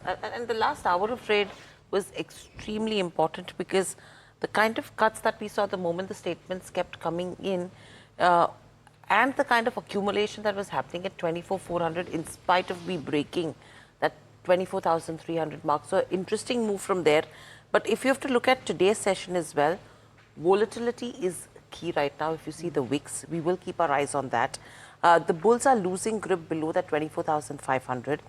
And the last hour of trade was extremely important because the kind of cuts that we saw the moment the statements kept coming in and the kind of accumulation that was happening at 24,400 in spite of me breaking that 24,300 mark. So interesting move from there. But if you have to look at today's session as well, volatility is key right now. If you see the wicks, we will keep our eyes on that. The bulls are losing grip below that 24,500.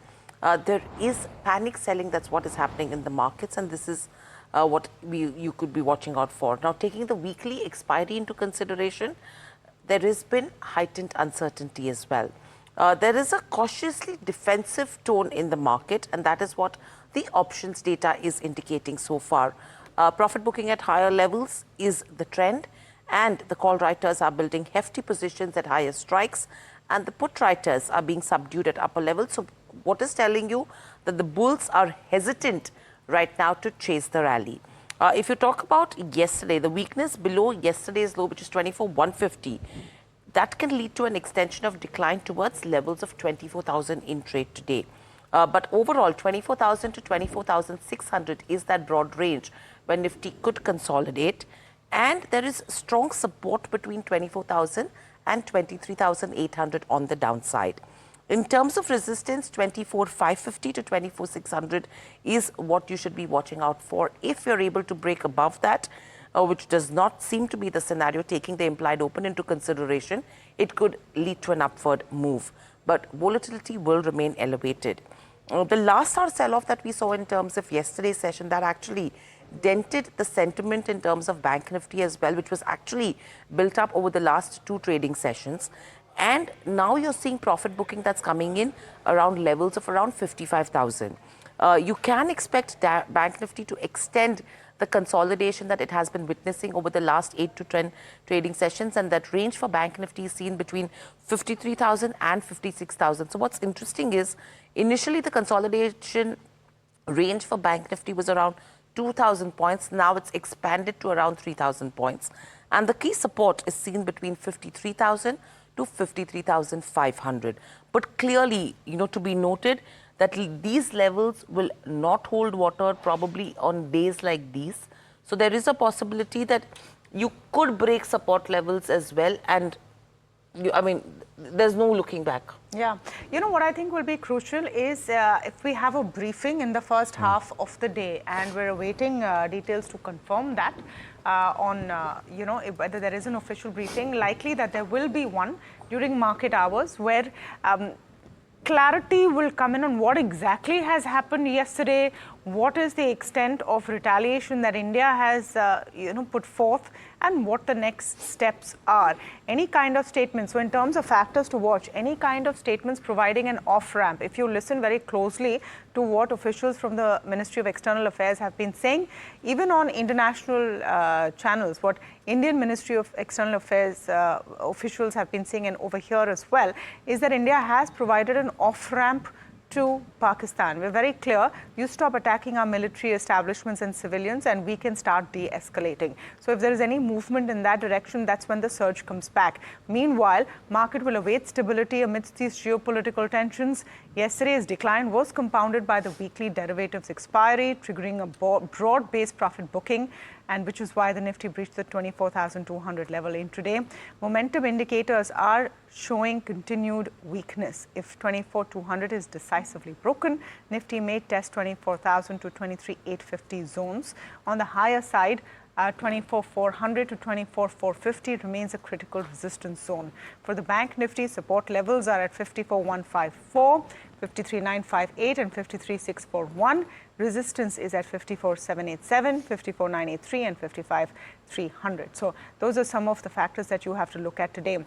There is panic selling. That's what is happening in the markets, and this is what you could be watching out for. Now, taking the weekly expiry into consideration, there has been heightened uncertainty as well. There is a cautiously defensive tone in the market, and that is what the options data is indicating so far. Profit booking at higher levels is the trend, and the call writers are building hefty positions at higher strikes, and the put writers are being subdued at upper levels. So what is telling you that the bulls are hesitant right now to chase the rally. If you talk about yesterday, the weakness below yesterday's low, which is 24,150, that can lead to an extension of decline towards levels of 24,000 in trade today. But overall, 24,000 to 24,600 is that broad range where Nifty could consolidate. And there is strong support between 24,000 and 23,800 on the downside. In terms of resistance, 24,550 to 24,600 is what you should be watching out for. If you're able to break above that, which does not seem to be the scenario, taking the implied open into consideration, it could lead to an upward move. But volatility will remain elevated. The last hour sell-off that we saw in terms of yesterday's session, that actually dented the sentiment in terms of Bank Nifty as well, which was actually built up over the last two trading sessions. And now you're seeing profit booking that's coming in around levels of around 55,000. You can expect Bank Nifty to extend the consolidation that it has been witnessing over the last 8 to 10 trading sessions, and that range for Bank Nifty is seen between 53,000 and 56,000. So what's interesting is initially the consolidation range for Bank Nifty was around 2,000 points. Now it's expanded to around 3,000 points. And the key support is seen between 53,000 to 53,500. But clearly, to be noted that these levels will not hold water probably on days like these. So there is a possibility that you could break support levels as well. And there's no looking back. Yeah. What I think will be crucial is if we have a briefing in the first half of the day, and we're awaiting details to confirm that on, whether there is an official briefing, likely that there will be one during market hours where clarity will come in on what exactly has happened yesterday, what is the extent of retaliation that India has, put forth, and what the next steps are. Any kind of statements, so in terms of factors to watch, any kind of statements providing an off-ramp, if you listen very closely to what officials from the Ministry of External Affairs have been saying, even on international channels, what Indian Ministry of External Affairs officials have been saying, and over here as well, is that India has provided an off-ramp to Pakistan. We're very clear, you stop attacking our military establishments and civilians and we can start de-escalating. So if there is any movement in that direction, that's when the surge comes back. Meanwhile, market will await stability amidst these geopolitical tensions. Yesterday's decline was compounded by the weekly derivatives expiry, triggering a broad-based profit booking, and which is why the Nifty breached the 24,200 level intraday. Momentum indicators are showing continued weakness. If 24,200 is decisively broken, Nifty may test 24,000 to 23,850 zones. On the higher side, 24,400 to 24,450 remains a critical resistance zone. For the Bank Nifty, support levels are at 54,154, 53,958 and 53,641. Resistance is at 54,787, 54,983 and 55,300. So those are some of the factors that you have to look at today.